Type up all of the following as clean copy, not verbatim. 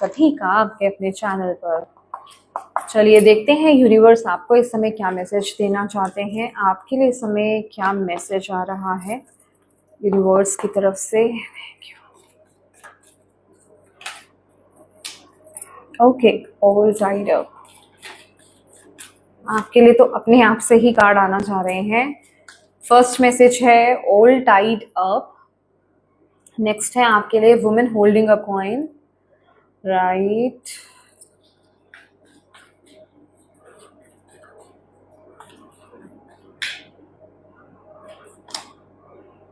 सभी का आपके अपने चैनल पर। चलिए देखते हैं यूनिवर्स आपको इस समय क्या मैसेज देना चाहते हैं, आपके लिए इस समय क्या मैसेज आ रहा है यूनिवर्स की तरफ से। Okay, all tied up. आपके लिए तो अपने आप से ही कार्ड आना चाह रहे हैं। फर्स्ट मैसेज है ऑल टाइड अप। नेक्स्ट है आपके लिए women holding a coin, right.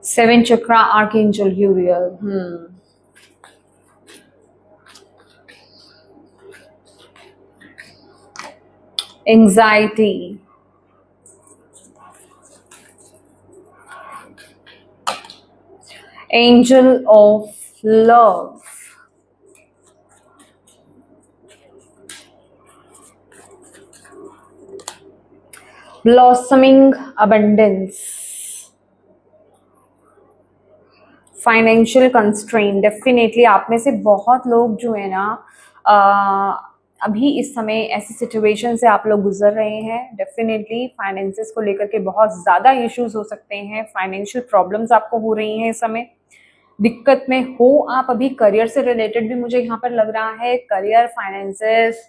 Seven chakra archangel यूरियल। Anxiety, angel of love, blossoming abundance, financial constraint. Definitely आप में से बहुत लोग जो है ना अभी इस समय ऐसी सिचुएशन से आप लोग गुजर रहे हैं। डेफिनेटली फाइनेंसेस को लेकर के बहुत ज़्यादा इश्यूज हो सकते हैं, फाइनेंशियल प्रॉब्लम्स आपको हो रही हैं इस समय, दिक्कत में हो आप अभी। करियर से रिलेटेड भी मुझे यहाँ पर लग रहा है, करियर, फाइनेंसेस,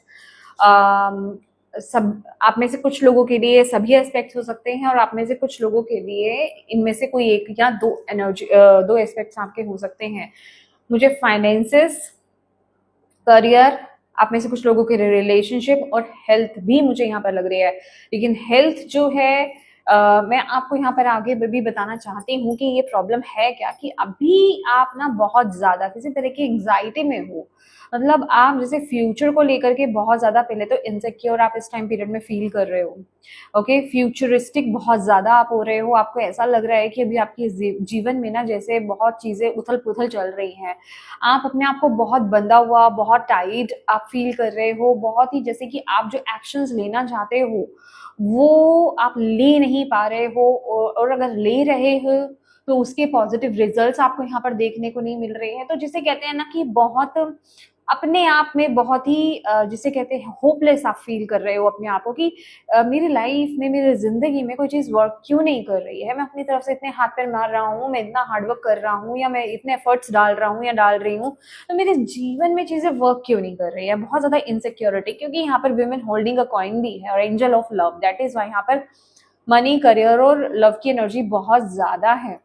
सब आप में से कुछ लोगों के लिए सभी एस्पेक्ट्स हो सकते हैं, और आप में से कुछ लोगों के लिए इनमें से कोई एक या दो एस्पेक्ट्स आपके हो सकते हैं। मुझे फाइनेंसेस, करियर, आप में से कुछ लोगों के रिलेशनशिप और हेल्थ भी मुझे यहाँ पर लग रही है। लेकिन हेल्थ जो है मैं आपको यहाँ पर आगे भी बताना चाहती हूँ कि ये प्रॉब्लम है क्या, कि अभी आप ना बहुत ज्यादा किसी तरह की एंग्जाइटी में हो। मतलब आप जैसे फ्यूचर को लेकर के बहुत ज्यादा पहले तो इनसिक्योर आप इस टाइम पीरियड में फील कर रहे हो। ओके, फ्यूचरिस्टिक बहुत ज्यादा आप हो रहे हो। आपको ऐसा लग रहा है कि अभी आपके जीवन में ना जैसे बहुत चीजें उथल पुथल चल रही हैं। आप अपने आप को बहुत बंधा हुआ, बहुत टाइट आप फील कर रहे हो, बहुत ही जैसे कि आप जो एक्शंस लेना चाहते हो वो आप ले नहीं पा रहे हो, और अगर ले रहे हो तो उसके पॉजिटिव रिजल्ट्स आपको यहाँ पर देखने को नहीं मिल रहे हैं। तो जिसे कहते हैं ना कि बहुत अपने आप में बहुत ही जिसे कहते हैं होपलेस आप फील कर रहे हो अपने आप को, कि मेरी लाइफ में, मेरी जिंदगी में कोई चीज वर्क क्यों नहीं कर रही है। मैं अपनी तरफ से इतने हाथ पैर मार रहा हूँ, मैं इतना हार्डवर्क कर रहा हूँ, या मैं इतने एफर्ट्स डाल रहा हूँ या डाल रही हूँ, तो मेरे जीवन में चीजें वर्क क्यों नहीं कर रही है। बहुत ज्यादा इनसिक्योरिटी, क्योंकि यहाँ पर विमेन होल्डिंग अ कॉइन भी है और angel of love, that is why यहाँ पर मनी, करियर और लव की एनर्जी बहुत ज्यादा है,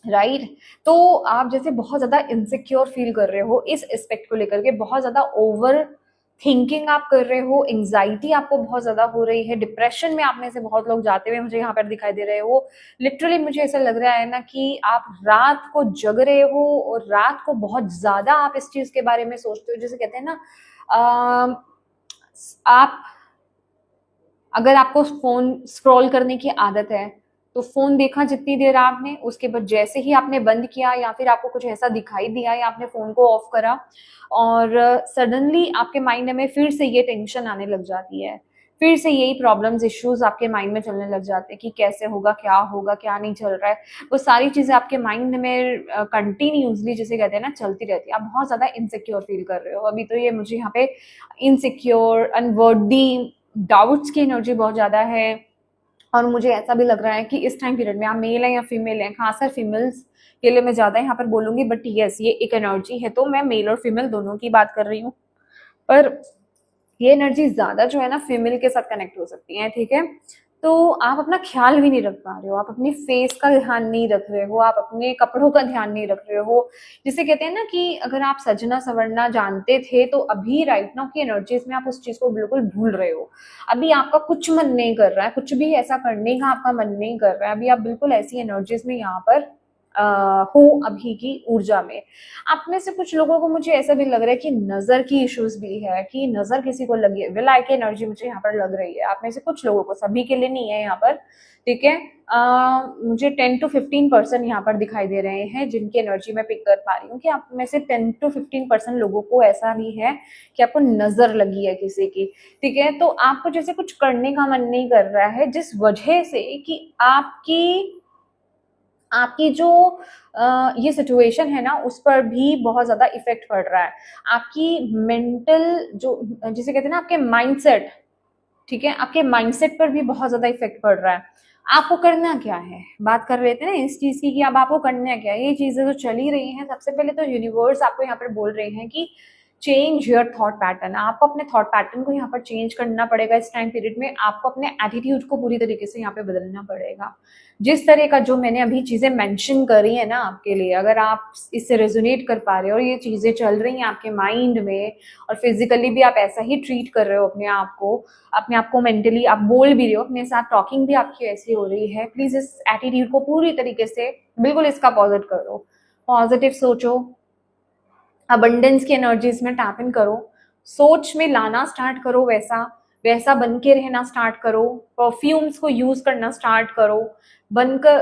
राइट। तो आप जैसे बहुत ज्यादा इनसिक्योर फील कर रहे हो इस एस्पेक्ट को लेकर के, बहुत ज्यादा ओवर थिंकिंग आप कर रहे हो, एंग्जाइटी आपको बहुत ज्यादा हो रही है, डिप्रेशन में आप में से बहुत लोग जाते हुए मुझे यहाँ पर दिखाई दे रहे हो। लिटरली मुझे ऐसा लग रहा है ना कि आप रात को जग रहे हो और रात को बहुत ज्यादा आप इस चीज के बारे में सोचते हो। जैसे कहते हैं ना आप अगर आपको फोन स्क्रॉल करने की आदत है तो फोन देखा जितनी देर आपने, उसके बाद जैसे ही आपने बंद किया या फिर आपको कुछ ऐसा दिखाई दिया या आपने फोन को ऑफ करा, और सडनली आपके माइंड में फिर से ये टेंशन आने लग जाती है, फिर से यही प्रॉब्लम्स, इश्यूज आपके माइंड में चलने लग जाते हैं कि कैसे होगा, क्या नहीं चल रहा है। वो सारी चीजें आपके माइंड में कंटिन्यूसली जिसे कहते हैं ना चलती रहती है। आप बहुत ज्यादा इनसिक्योर फील कर रहे हो अभी। तो ये मुझे यहाँ पे इनसिक्योर, अनवर्दी, डाउट्स की एनर्जी बहुत ज्यादा है। और मुझे ऐसा भी लग रहा है कि इस टाइम पीरियड में आप मेल हैं या फीमेल हैं, खासकर फीमेल्स के लिए मैं ज्यादा यहाँ पर बोलूंगी, बट यस ये एक एनर्जी है, तो मैं मेल और फीमेल दोनों की बात कर रही हूँ। पर ये एनर्जी ज्यादा जो है ना फीमेल के साथ कनेक्ट हो सकती है, ठीक है। तो आप अपना ख्याल भी नहीं रख पा रहे हो, आप अपनी फेस का ध्यान नहीं रख रहे हो, आप अपने कपड़ों का ध्यान नहीं रख रहे हो। जिसे कहते हैं ना कि अगर आप सजना संवरना जानते थे तो अभी राइट नाउ की एनर्जीज में आप उस चीज को बिल्कुल भूल रहे हो। अभी आपका कुछ मन नहीं कर रहा है, कुछ भी ऐसा करने का आपका मन नहीं कर रहा है। अभी आप बिल्कुल ऐसी एनर्जीज में यहाँ पर हो अभी की ऊर्जा में। आप में से कुछ लोगों को मुझे ऐसा भी लग रहा है कि नजर की इश्यूज भी है, कि नजर किसी को लगी है, विल आई की एनर्जी मुझे यहाँ पर लग रही है। आप में से कुछ लोगों को, सभी के लिए नहीं है यहाँ पर, ठीक है। मुझे 10 to 15% यहाँ पर दिखाई दे रहे हैं जिनकी एनर्जी मैं पिक कर पा रही हूँ, कि आप में से 10 to 15% लोगों को ऐसा भी है कि आपको नजर लगी है किसी की, ठीक है। तो आपको जैसे कुछ करने का मन नहीं कर रहा है, जिस वजह से कि आपकी जो ये सिचुएशन है ना उस पर भी बहुत ज्यादा इफेक्ट पड़ रहा है। आपकी मेंटल जो जिसे कहते हैं ना आपके माइंडसेट, ठीक है, आपके माइंडसेट पर भी बहुत ज्यादा इफेक्ट पड़ रहा है। आपको करना क्या है, बात कर रहे थे ना इस चीज की कि अब आपको करना क्या है। ये चीजें जो चल ही रही हैं, सबसे पहले तो यूनिवर्स आपको यहाँ पर बोल रहे हैं कि चेंज योर थॉट पैटर्न। आपको अपने थॉट पैटर्न को यहाँ पर चेंज करना पड़ेगा। इस टाइम पीरियड में आपको अपने एटीट्यूड को पूरी तरीके से यहाँ पे बदलना पड़ेगा। जिस तरह का जो मैंने अभी चीजें मेंशन करी है ना आपके लिए, अगर आप इससे रेजोनेट कर पा रहे हो और ये चीजें चल रही हैं आपके माइंड में और फिजिकली भी आप ऐसा ही ट्रीट कर रहे हो अपने आप को मेंटली आप बोल भी रहे हो, अपने साथ टॉकिंग भी आपकी ऐसी हो रही है, प्लीज इस एटीट्यूड को पूरी तरीके से बिल्कुल इसका पॉजिटिव करो, पॉजिटिव सोचो, अबंडेंस की एनर्जीज में टैप इन करो, सोच में लाना स्टार्ट करो, वैसा वैसा बन के रहना स्टार्ट करो, परफ्यूम्स को यूज करना स्टार्ट करो, बनकर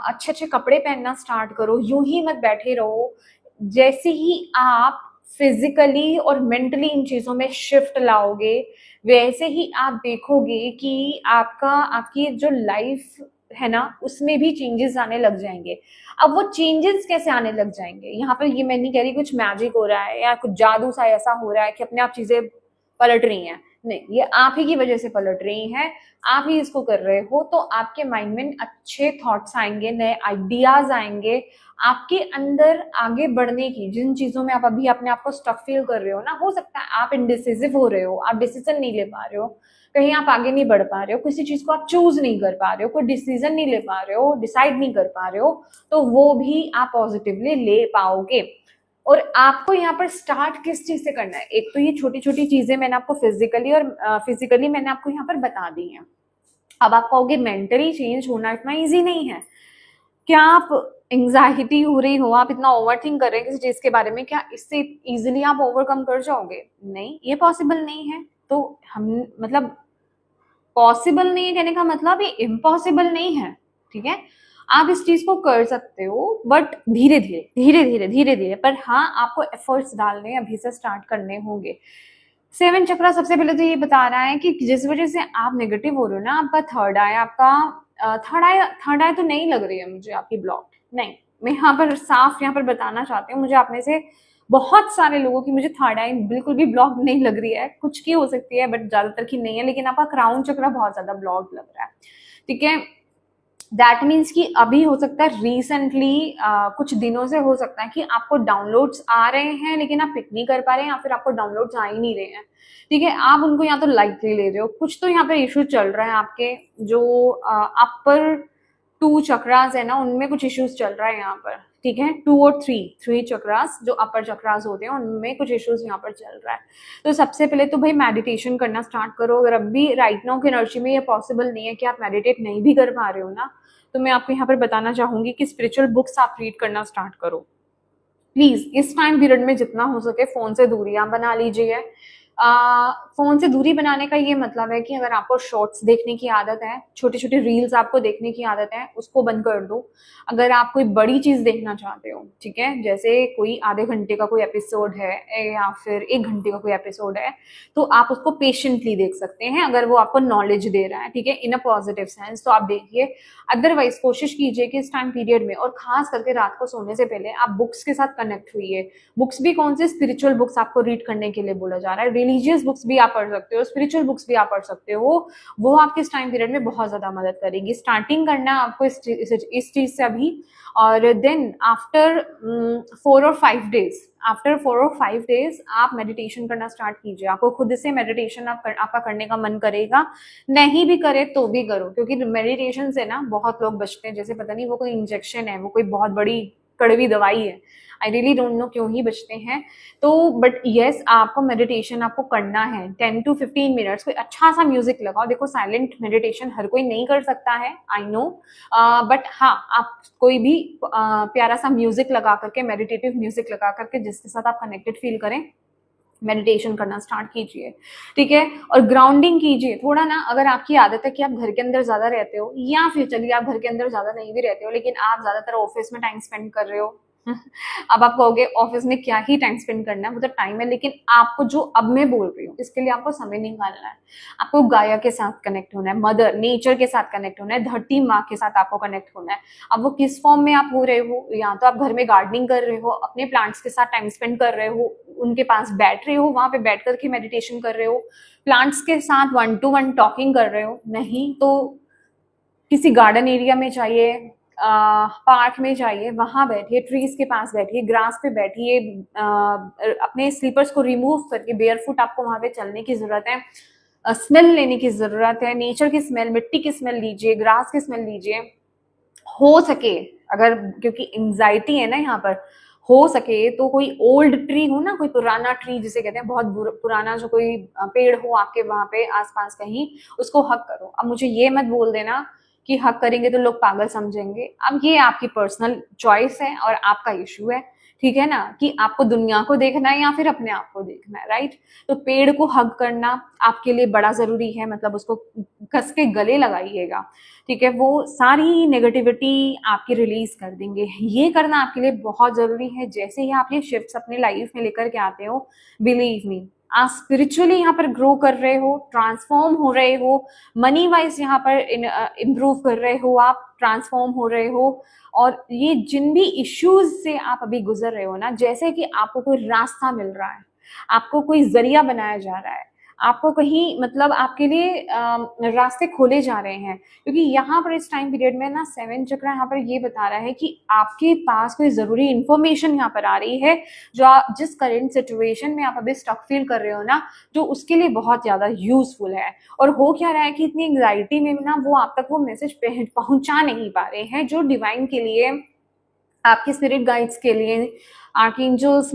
अच्छे अच्छे कपड़े पहनना स्टार्ट करो। यूं ही मत बैठे रहो। जैसे ही आप फिजिकली और मेंटली इन चीजों में शिफ्ट लाओगे, वैसे ही आप देखोगे कि आपकी जो लाइफ है ना उसमें भी चेंजेस आने लग जाएंगे। अब वो चेंजेस कैसे आने लग जाएंगे, यहाँ पर ये मैं नहीं कह रही कुछ मैजिक हो रहा है या कुछ जादू सा ऐसा हो रहा है कि अपने आप चीजें पलट रही हैं, नहीं, ये आप ही की वजह से पलट रही हैं। आप ही इसको कर रहे हो, तो आपके माइंड में अच्छे थॉट्स आएंगे, नए आइडियाज आएंगे आपके अंदर आगे बढ़ने की। जिन चीजों में आप अभी अपने आप को स्टक फील कर रहे हो ना, हो सकता है आप इनडिसिसिव हो रहे हो, आप डिसीजन नहीं ले पा रहे हो, कहीं आप आगे नहीं बढ़ पा रहे हो, किसी चीज को आप चूज नहीं कर पा रहे हो, कोई डिसीजन नहीं ले पा रहे हो, डिसाइड नहीं कर पा रहे हो, तो वो भी आप पॉजिटिवली ले पाओगे। और आपको यहाँ पर स्टार्ट किस चीज से करना है, एक तो ये छोटी छोटी चीजें मैंने आपको फिजिकली मैंने आपको यहाँ पर बता दी हैं। अब आप कहोगे मेंटली चेंज होना इतना इजी नहीं है। क्या आप एंग्जाइटी हो रही हो, आप इतना ओवरथिंक कर रहे हैं किसी चीज के बारे में, क्या इससे इजीली आप ओवरकम कर जाओगे? नहीं, ये पॉसिबल नहीं है। तो हम मतलब पॉसिबल नहीं है कहने का मतलब ये इम्पॉसिबल नहीं है, ठीक है। आप इस चीज को कर सकते हो, बट धीरे धीरे, पर हाँ आपको एफर्ट्स डालने अभी से स्टार्ट करने होंगे। 7 चक्रा सबसे पहले तो ये बता रहा है कि जिस वजह से आप नेगेटिव हो रहे हो ना, आपका थर्ड आई तो नहीं लग रही है मुझे आपकी ब्लॉक, नहीं, मैं यहाँ पर साफ यहाँ पर बताना चाहती हूँ, मुझे आप में से बहुत सारे लोगों की मुझे थर्ड आई बिल्कुल भी ब्लॉक नहीं लग रही है। कुछ की हो सकती है बट ज्यादातर की नहीं है, लेकिन आपका क्राउन चक्रा बहुत ज्यादा ब्लॉक लग रहा है, ठीक है। दैट मीन्स कि अभी हो सकता है रिसेंटली कुछ दिनों से हो सकता है कि आपको डाउनलोड्स आ रहे हैं लेकिन आप पिक नहीं कर पा रहे हैं, या फिर आपको डाउनलोड्स आ ही नहीं रहे हैं, ठीक है। आप उनको या तो लाइटली ले रहे हो, कुछ तो यहाँ पर इश्यू चल रहा है आपके जो अपर 2 चक्रास है ना, उनमें कुछ इश्यूज चल रहा है यहाँ पर, ठीक है। 2 और 3 चक्रास जो अपर चक्रास होते हैं उनमें कुछ इश्यूज यहाँ पर चल रहा है। तो सबसे पहले तो भाई मेडिटेशन करना स्टार्ट करो। अगर अभी राइट नाउ की एनर्जी में ये पॉसिबल नहीं है कि आप मेडिटेट नहीं भी कर पा रहे हो ना, तो मैं आपको यहाँ पर बताना चाहूंगी कि स्पिरिचुअल बुक्स आप रीड करना स्टार्ट करो प्लीज। इस टाइम पीरियड में जितना हो सके फोन से दूरी आप बना लीजिए। फोन से दूरी बनाने का ये मतलब है कि अगर आपको शॉर्ट्स देखने की आदत है, छोटे छोटे रील्स आपको देखने की आदत है, उसको बंद कर दो। अगर आप कोई बड़ी चीज देखना चाहते हो, ठीक है, जैसे कोई आधे घंटे का कोई एपिसोड है या फिर 1 घंटे का कोई एपिसोड है, तो आप उसको पेशेंटली देख सकते हैं अगर वो आपको नॉलेज दे रहा है, ठीक है, इन अ पॉजिटिव सेंस, तो आप देखिए। अदरवाइज कोशिश कीजिए कि इस टाइम पीरियड में, और खास करके रात को सोने से पहले, आप बुक्स के साथ कनेक्ट हुई। बुक्स भी कौन से, स्पिरिचुअल बुक्स आपको रीड करने के लिए बोला जा रहा है। रिलीजियस बुक्स भी आप पढ़ सकते हो, स्पिरिचुअल बुक्स भी आप पढ़ सकते हो, वो आपके इस टाइम पीरियड में बहुत ज्यादा मदद करेगी। स्टार्टिंग करना आपको इस चीज से अभी, और देन आफ्टर 4 और 5 डेज आप मेडिटेशन करना स्टार्ट कीजिए। आपको खुद से मेडिटेशन आपका करने का मन करेगा, नहीं भी करे तो भी करो, क्योंकि मेडिटेशन से ना बहुत लोग बचते हैं, जैसे पता नहीं वो कोई इंजेक्शन है, वो कोई बहुत बड़ी कड़वी दवाई है, आई रियली डोंट नो क्यों ही बचते हैं। तो बट येस, आपको मेडिटेशन आपको करना है 10 to 15 मिनट्स। कोई अच्छा सा म्यूजिक लगाओ। देखो साइलेंट मेडिटेशन हर कोई नहीं कर सकता है, आई नो, बट हाँ आप कोई भी प्यारा सा म्यूजिक लगा करके, मेडिटेटिव म्यूजिक लगा करके, जिसके साथ आप कनेक्टेड फील करें, मेडिटेशन करना स्टार्ट कीजिए, ठीक है। और ग्राउंडिंग कीजिए थोड़ा ना। अगर आपकी आदत है कि आप घर के अंदर ज्यादा रहते हो, या फिर चलिए आप घर के अंदर ज्यादा नहीं भी रहते हो लेकिन आप ज्यादातर ऑफिस में टाइम स्पेंड कर रहे हो, अब आप कहोगे ऑफिस में क्या ही टाइम स्पेंड करना है, वो तो टाइम है, लेकिन आपको जो अब मैं बोल रही हूँ इसके लिए आपको समय निकालना है। आपको गाया के साथ कनेक्ट होना है, मदर नेचर के साथ कनेक्ट होना है, धरती माँ के साथ आपको कनेक्ट होना है। अब वो किस फॉर्म में आप हो रहे हो, या तो आप घर में गार्डनिंग कर रहे हो, अपने प्लांट्स के साथ टाइम स्पेंड कर रहे हो, उनके पास बैठ रहे हो, वहां पे बैठ करके मेडिटेशन कर रहे हो, प्लांट्स के साथ 1 to 1 टॉकिंग कर रहे हो, नहीं तो किसी गार्डन एरिया में चाहिए, पार्क में जाइए, वहां बैठिए, ट्रीज के पास बैठिए, ग्रास पे बैठिए, अपने स्लीपर्स को रिमूव करके बेयरफुट आपको वहां पे चलने की जरूरत है, स्मेल लेने की जरूरत है, नेचर की स्मेल, मिट्टी की स्मेल लीजिए, ग्रास की स्मेल लीजिए। हो सके, अगर क्योंकि एंजाइटी है ना यहाँ पर, हो सके तो कोई ओल्ड ट्री हो ना, कोई पुराना ट्री जिसे कहते हैं, बहुत पुराना जो कोई पेड़ हो आपके वहां पे आसपास कहीं, उसको हक करो। अब मुझे ये मत बोल देना कि हक करेंगे तो लोग पागल समझेंगे, अब ये आपकी पर्सनल चॉइस है और आपका इशू है, ठीक है ना, कि आपको दुनिया को देखना है या फिर अपने आप को देखना है, राइट। तो पेड़ को हग करना आपके लिए बड़ा जरूरी है, मतलब उसको कस के गले लगाइएगा, ठीक है, वो सारी नेगेटिविटी आपकी रिलीज कर देंगे, ये करना आपके लिए बहुत जरूरी है। जैसे ही आप ये शिफ्ट्स अपनी लाइफ में लेकर के आते हो, बिलीव मी, आप स्पिरिचुअली यहाँ पर ग्रो कर रहे हो, ट्रांसफॉर्म हो रहे हो, मनी वाइज यहाँ पर इम्प्रूव कर रहे हो, आप ट्रांसफॉर्म हो रहे हो। और ये जिन भी इश्यूज से आप अभी गुजर रहे हो ना, जैसे कि आपको कोई रास्ता मिल रहा है, आपको कोई जरिया बनाया जा रहा है, आपको कहीं मतलब आपके लिए रास्ते खोले जा रहे हैं, क्योंकि यहाँ पर इस टाइम पीरियड में ना 7 चक्र यहाँ पर ये बता रहा है कि आपके पास कोई जरूरी इंफॉर्मेशन यहाँ पर आ रही है, जो आप जिस करेंट सिचुएशन में आप अभी स्टक फील कर रहे हो ना, जो उसके लिए बहुत ज्यादा यूजफुल है। और हो क्या रहा है कि इतनी एंग्जाइटी में ना वो आप तक वो मैसेज पहुंचा नहीं पा रहे हैं, जो डिवाइन के लिए, आपके स्पिरिट गाइड्स के लिए, आर्कएंजल्स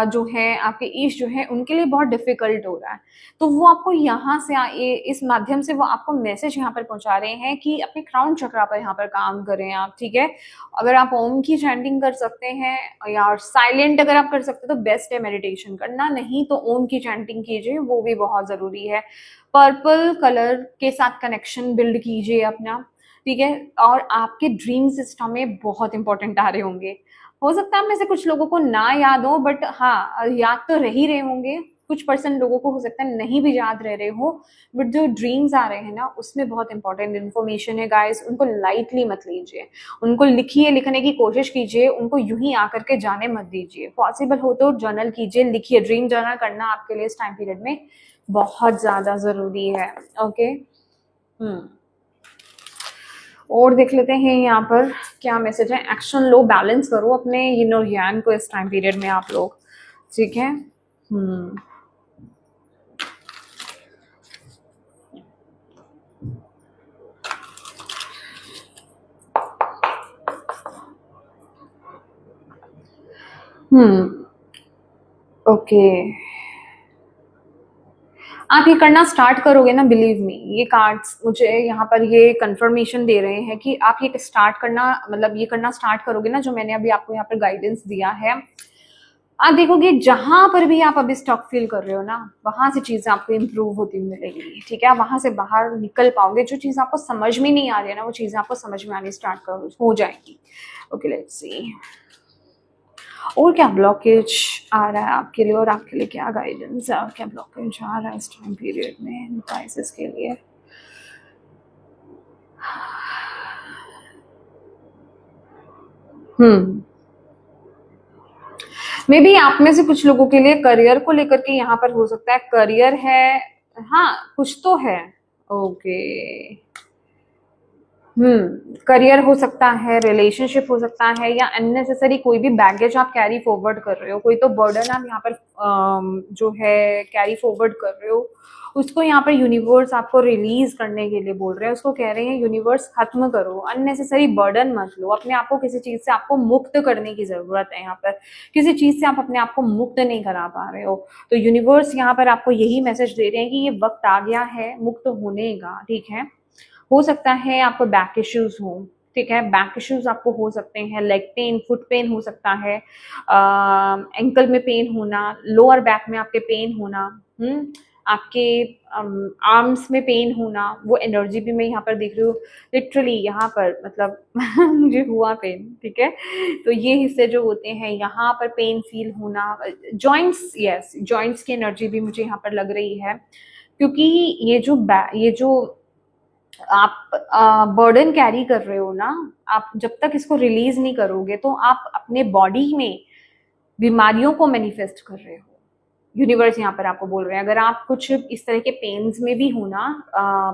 जो है, आपके ईश जो है, उनके लिए बहुत डिफिकल्ट हो रहा है। तो वो आपको यहाँ से इस माध्यम से वो आपको मैसेज यहाँ पर पहुंचा रहे हैं कि अपने क्राउन चक्रा पर यहाँ पर काम करें आप, ठीक है। अगर आप ओम की चैंटिंग कर सकते हैं या साइलेंट अगर आप कर सकते हैं तो बेस्ट है मेडिटेशन करना, नहीं तो ओम की चैंटिंग कीजिए, वो भी बहुत जरूरी है। पर्पल कलर के साथ कनेक्शन बिल्ड कीजिए अपना, ठीक है। और आपके ड्रीम सिस्टम में बहुत इंपॉर्टेंट आ रहे होंगे, हो सकता है में से कुछ लोगों को ना याद हो, बट हाँ याद तो रह ही रहे होंगे, कुछ परसेंट लोगों को हो सकता है नहीं भी याद रह रहे हो, बट जो ड्रीम्स आ रहे हैं ना उसमें बहुत इंपॉर्टेंट इन्फॉर्मेशन है गाइस, उनको लाइटली मत लीजिए, उनको लिखिए, लिखने की कोशिश कीजिए, उनको यूं ही आकर के जाने मत दीजिए, पॉसिबल हो तो जर्नल कीजिए, लिखिए, ड्रीम जर्नल करना आपके लिए इस टाइम पीरियड में बहुत ज्यादा जरूरी है। ओके, और देख लेते हैं यहाँ पर क्या मैसेज है। एक्शन लो, बैलेंस करो अपने यिन और यांग को इस टाइम पीरियड में आप लोग, ठीक है। ओके, आप ये करना स्टार्ट करोगे ना, बिलीव मी, ये कार्ड्स मुझे यहाँ पर ये कंफर्मेशन दे रहे हैं कि आप ये स्टार्ट करना, मतलब ये करना स्टार्ट करोगे ना, जो मैंने अभी आपको यहाँ पर गाइडेंस दिया है, आप देखोगे जहां पर भी आप अभी स्टक फील कर रहे हो ना, वहां से चीजें आपको इम्प्रूव होती मिलेगी, ठीक है। वहां से बाहर निकल पाओगे, जो चीज आपको समझ में नहीं आ रही है ना, वो चीजें आपको समझ में आनी स्टार्ट हो जाएंगी। ओके, लेट्स सी और क्या ब्लॉकेज आ रहा है आपके लिए, और आपके लिए क्या गाइडेंस है, और क्या ब्लॉकेज आ रहा है इस टाइम पीरियड में प्राइसेस के लिए। मे बी आप में से कुछ लोगों के लिए करियर को लेकर के यहाँ पर हो सकता है, करियर है, हाँ कुछ तो है। ओके, करियर हो सकता है, रिलेशनशिप हो सकता है, या अननेसेसरी कोई भी बैगेज आप कैरी फॉरवर्ड कर रहे हो, कोई तो बर्डन आप यहाँ पर जो है कैरी फॉरवर्ड कर रहे हो, उसको यहाँ पर यूनिवर्स आपको रिलीज करने के लिए बोल रहे हैं, उसको कह रहे हैं यूनिवर्स खत्म करो, अननेसेसरी बर्डन मत लो, अपने आप को किसी चीज से आपको मुक्त करने की जरूरत है, यहाँ पर किसी चीज से आप अपने आप को मुक्त नहीं करा पा रहे हो, तो यूनिवर्स यहाँ पर आपको यही मैसेज दे रहे हैं कि ये वक्त आ गया है मुक्त होने का, ठीक है। हो सकता है आपको बैक इश्यूज हो, ठीक है, बैक इश्यूज आपको हो सकते हैं, लेग पेन, फुट पेन हो सकता है, एंकल में पेन होना, लोअर बैक में आपके पेन होना, आपके आर्म्स में पेन होना, वो एनर्जी भी मैं यहाँ पर देख रही हूँ लिटरली यहाँ पर, मतलब मुझे हुआ पेन, ठीक है। तो ये हिस्से जो होते हैं यहाँ पर पेन फील होना, जॉइंट्स, यस जॉइंट्स की एनर्जी भी मुझे यहाँ पर लग रही है, क्योंकि ये जो आप बर्डन कैरी कर रहे हो ना, आप जब तक इसको रिलीज नहीं करोगे तो आप अपने बॉडी में बीमारियों को मैनिफेस्ट कर रहे हो। यूनिवर्स यहाँ पर आपको बोल रहे हैं, अगर आप कुछ इस तरह के पेन्स में भी हो ना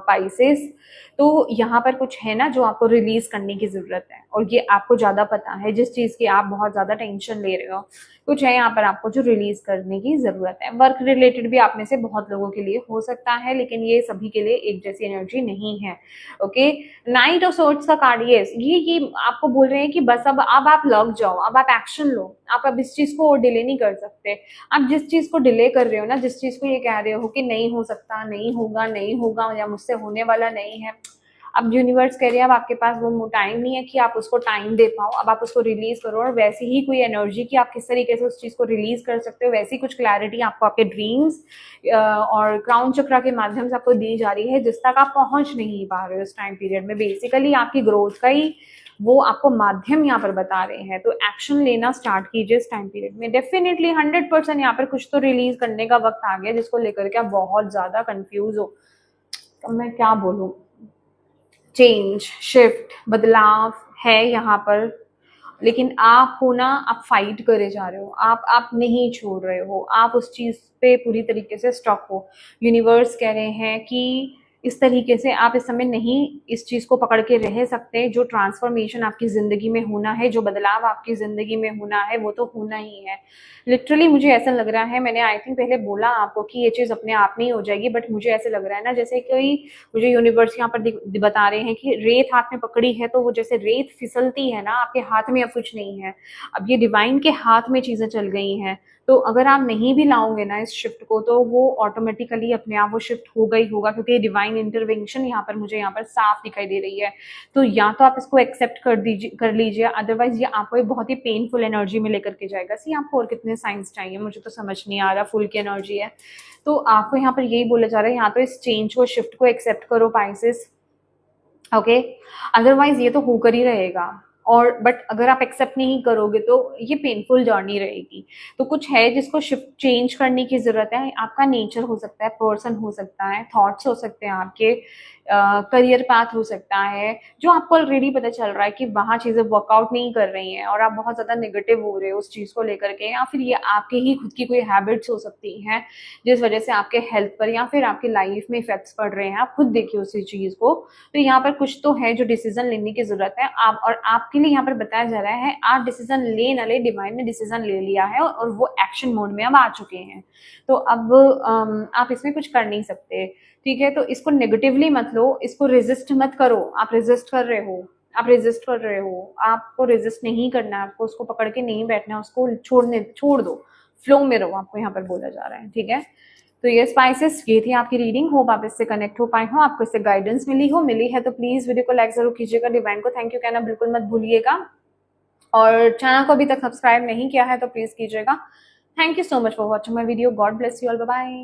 पाइसेस, तो यहाँ पर कुछ है ना जो आपको रिलीज करने की जरूरत है, और ये आपको ज्यादा पता है जिस चीज की आप बहुत ज्यादा टेंशन ले रहे हो, कुछ है यहाँ पर आपको जो रिलीज करने की जरूरत है। वर्क रिलेटेड भी आप में से बहुत लोगों के लिए हो सकता है, लेकिन ये सभी के लिए एक जैसी एनर्जी नहीं है। ओके, नाइट ऑफ सोर्ड्स का कार्ड, ये आपको बोल रहे हैं कि बस अब आप लग जाओ, अब आप एक्शन लो, आप अब इस चीज को डिले नहीं कर सकते। आप जिस चीज को डिले कर रहे हो ना, जिस चीज को ये कह रहे हो कि नहीं हो सकता, नहीं होगा, नहीं होगा, या मुझसे होने वाला नहीं है, अब यूनिवर्स कह रही है अब आपके पास वो टाइम नहीं है कि आप उसको टाइम दे पाओ, अब आप उसको रिलीज करो। और वैसी ही कोई एनर्जी कि आप किस तरीके से उस चीज को रिलीज कर सकते हो, वैसी कुछ क्लैरिटी आपको आपके ड्रीम्स और क्राउन चक्रा के माध्यम से आपको दी जा रही है, जिस तक आप पहुंच नहीं पा रहे हो इस टाइम पीरियड में। बेसिकली आपकी ग्रोथ का ही वो आपको माध्यम यहाँ पर बता रहे हैं, तो एक्शन लेना स्टार्ट कीजिए इस टाइम पीरियड में। डेफिनेटली 100% यहाँ पर कुछ तो रिलीज करने का वक्त आ गया, जिसको लेकर के आप बहुत ज्यादा कंफ्यूज हो। तो मैं क्या बोलूं, चेंज, शिफ्ट, बदलाव है यहाँ पर, लेकिन आप हो ना, आप फाइट करे जा रहे हो, आप नहीं छोड़ रहे हो, आप उस चीज पे पूरी तरीके से स्टक हो। यूनिवर्स कह रहे हैं कि इस तरीके से आप इस समय नहीं इस चीज को पकड़ के रह सकते। जो ट्रांसफॉर्मेशन आपकी जिंदगी में होना है, जो बदलाव आपकी जिंदगी में होना है, वो तो होना ही है। लिटरली मुझे ऐसा लग रहा है, मैंने आई थिंक पहले बोला आपको कि ये चीज अपने आप में ही हो जाएगी, बट मुझे ऐसे लग रहा है ना जैसे कोई, मुझे यूनिवर्स यहाँ पर बता रहे हैं कि रेत हाथ में पकड़ी है, तो वो जैसे रेत फिसलती है ना, आपके हाथ में अब कुछ नहीं है, अब ये डिवाइन के हाथ में चीजें चल गई हैं। तो अगर आप नहीं भी लाओगे ना इस शिफ्ट को, तो वो ऑटोमेटिकली अपने आप वो शिफ्ट होगा ही होगा, क्योंकि डिवाइन इंटरवेंशन यहाँ पर मुझे यहाँ पर साफ दिखाई दे रही है। तो या तो आप इसको एक्सेप्ट कर लीजिए, अदरवाइज ये आपको एक बहुत ही पेनफुल एनर्जी में लेकर के जाएगा। सी आपको और कितने साइंस चाहिए, मुझे तो समझ नहीं आ रहा, फुल की एनर्जी है। तो आपको यहाँ पर यही बोला जा रहा है, यहाँ तो इस चेंज को, शिफ्ट को एक्सेप्ट करो पाइसेस, ओके। अदरवाइज ये तो होकर ही रहेगा, और बट अगर आप एक्सेप्ट नहीं करोगे तो ये पेनफुल जर्नी रहेगी। तो कुछ है जिसको शिफ्ट चेंज करने की जरूरत है। आपका नेचर हो सकता है, पर्सन हो सकता है, थॉट्स हो सकते हैं आपके, करियर पाथ हो सकता है, जो आपको ऑलरेडी पता चल रहा है कि वहां चीजें वर्कआउट नहीं कर रही हैं और आप बहुत ज्यादा नेगेटिव हो रहे हो उस चीज को लेकर के, या फिर ये आपके ही खुद की कोई हैबिट्स हो सकती हैं जिस वजह से आपके हेल्थ पर या फिर आपकी लाइफ में इफेक्ट्स पड़ रहे हैं। आप खुद देखिए उसी चीज को। तो यहाँ पर कुछ तो है जो डिसीजन लेने की जरूरत है, आप और आपके लिए यहाँ पर बताया जा रहा है, आप डिसीजन ले ना ले, डिवाइन ने डिसीजन ले लिया है और वो एक्शन मोड में अब आ चुके हैं। तो अब आप इसमें कुछ कर नहीं सकते, ठीक है। तो इसको नेगेटिवली मत लो, इसको रेजिस्ट मत करो। आप रेजिस्ट कर रहे हो, आप रेजिस्ट कर रहे हो, आपको रेजिस्ट नहीं करना है, आपको उसको पकड़ के नहीं बैठना है, उसको छोड़ दो, फ्लो में रहो, आपको यहाँ पर बोला जा रहा है, ठीक है। तो ये स्पाइसेस, ये थी आपकी रीडिंग। होप आप इससे कनेक्ट हो पाए हो, आपको इससे गाइडेंस मिली है तो प्लीज वीडियो को लाइक जरूर कीजिएगा, डिवाइन को थैंक यू कहना बिल्कुल मत भूलिएगा, और चैनल को अभी तक सब्सक्राइब नहीं किया है तो प्लीज कीजिएगा। Thank you so much for watching my video. God bless you all, bye bye.